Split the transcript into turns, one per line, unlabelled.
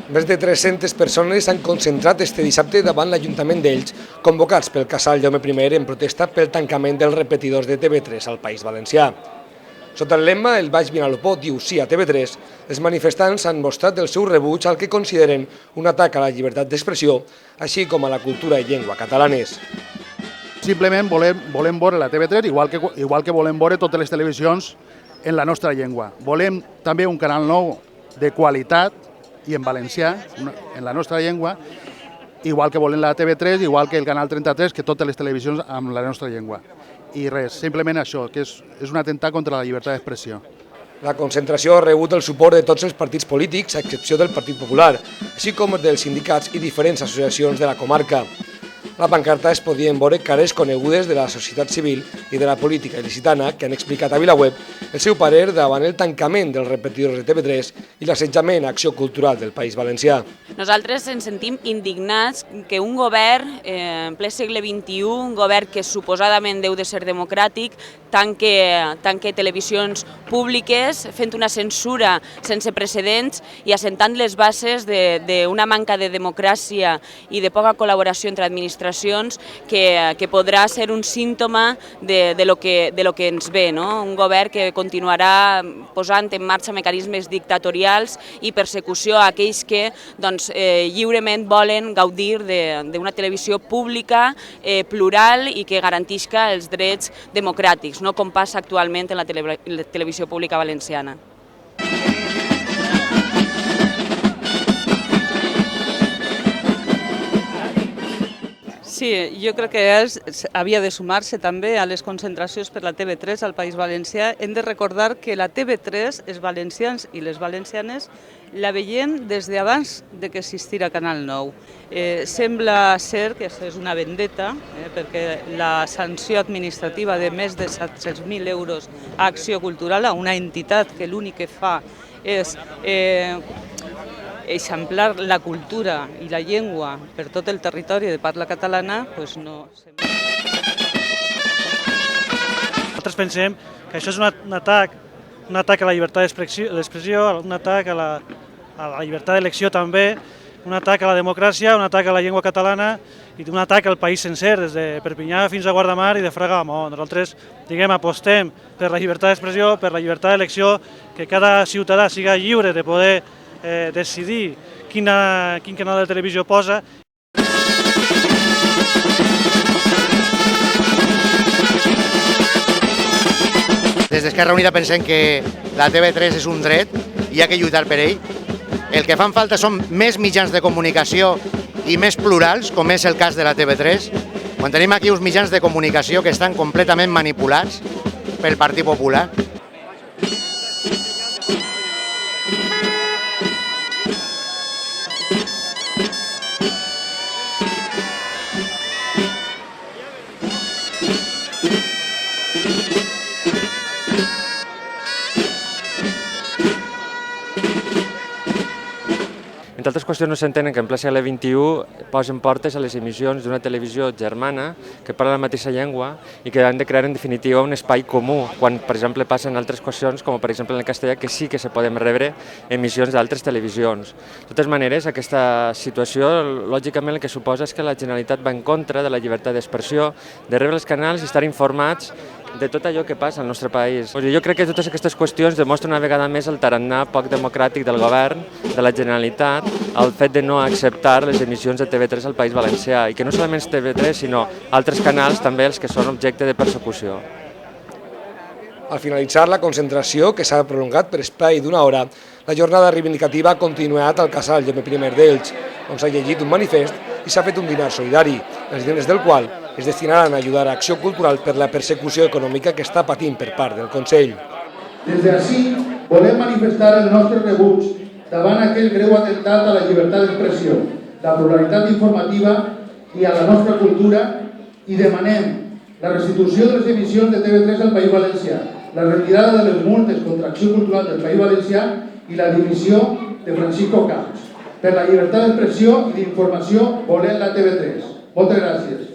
Més de 300 persones s'han concentrat este dissabte davant l'Ajuntament d'Elx, convocats pel casal Jaume I en protesta pel tancament dels repetidors de TV3 al País Valencià. Sota el lema "El Baix Vinalopó diu sí a TV3", els manifestants han mostrat el seu rebuig al que consideren un atac a la llibertat d'expressió, així com a la cultura i llengua catalanes.
Simplement volem veure la TV3 igual que volem veure totes les televisions en la nostra llengua. Volem també un canal nou de qualitat i en valencià, en la nostra llengua, igual que volem la TV3, igual que el canal 33, que totes les televisions amb la nostra llengua. I res, simplement això, que és un atemptat contra la llibertat d'expressió.
La concentració ha rebut el suport de tots els partits polítics, a excepció del Partit Popular, així com dels sindicats i diferents associacions de la comarca. A la pancarta es podien veure cares conegudes de la societat civil i de la política il·licitana que han explicat a VilaWeb el seu parer davant el tancament dels repetidors de TV3 i l'assetjament a Acció Cultural del País Valencià.
Nosaltres ens sentim indignats que un govern en ple segle XXI, un govern que suposadament deu de ser democràtic, tanque televisions públiques, fent una censura sense precedents i assentant les bases d'una manca de democràcia i de poca col·laboració entre administracions que podrà ser un símptoma de lo que ens ve, no? Un govern que continuarà posant en marxa mecanismes dictatorials i persecució a aquells que lliurement volen gaudir d'una televisió pública, plural i que garantisca els drets democràtics, no com passa actualment en la televisió pública valenciana.
Sí, jo crec que havia de sumar-se també a les concentracions per la TV3 al País Valencià. Hem de recordar que la TV3, els valencians i les valencianes, la veiem des d'abans de que existira Canal 9. Sembla ser que és una vendetta, perquè la sanció administrativa de més de 700.000 euros a Acció Cultural, a una entitat que l'únic que fa és eixamplar la cultura i la llengua per tot el territori de parla catalana, doncs no...
Nosaltres pensem que això és un atac a la llibertat d'expressió, un atac a la llibertat d'elecció també, un atac a la democràcia, un atac a la llengua catalana i un atac al país sencer, des de Perpinyà fins a Guardamar i de Fraga a Maó. Nosaltres apostem per la llibertat d'expressió, per la llibertat d'elecció, que cada ciutadà siga lliure de poder decidir quin canal de televisió posa.
Des d'Esquerra Unida pensem que la TV3 és un dret i hi ha que lluitar per ell. El que fan falta són més mitjans de comunicació i més plurals, com és el cas de la TV3, quan tenim aquí uns mitjans de comunicació que estan completament manipulats pel Partit Popular.
Entre altres qüestions no s'entenen que en ple segle XXI posen portes a les emissions d'una televisió germana que parla la mateixa llengua i que han de crear en definitiva un espai comú, quan per exemple passen altres qüestions, com per exemple en el castellà, que sí que se poden rebre emissions d'altres televisions. De totes maneres, aquesta situació lògicament el que suposa és que la Generalitat va en contra de la llibertat d'expressió, de rebre els canals i estar informats de tot allò que passa al nostre país. Jo crec que totes aquestes qüestions demostren una vegada més el tarannà poc democràtic del govern, de la Generalitat, el fet de no acceptar les emissions de TV3 al País Valencià, i que no solament és TV3, sinó altres canals també els que són objecte de persecució.
Al finalitzar la concentració, que s'ha prolongat per espai d'una hora, la jornada reivindicativa ha continuat al casal Jaume I d'Elx, on s'ha llegit un manifest i s'ha fet un dinar solidari, els diners del qual es destinaran a ajudar a Acció Cultural per la persecució econòmica que està patint per part del Consell.
Des d'ací volem manifestar el nostre rebuig davant aquell greu atemptat a la llibertat d'expressió, la pluralitat informativa i a la nostra cultura, i demanem la restitució de les emissions de TV3 al País Valencià, la retirada de les multes contra Acció Cultural del País Valencià i la dimissió de Francisco Camps. Per la llibertat d'expressió i d'informació volem la TV3. Moltes gràcies.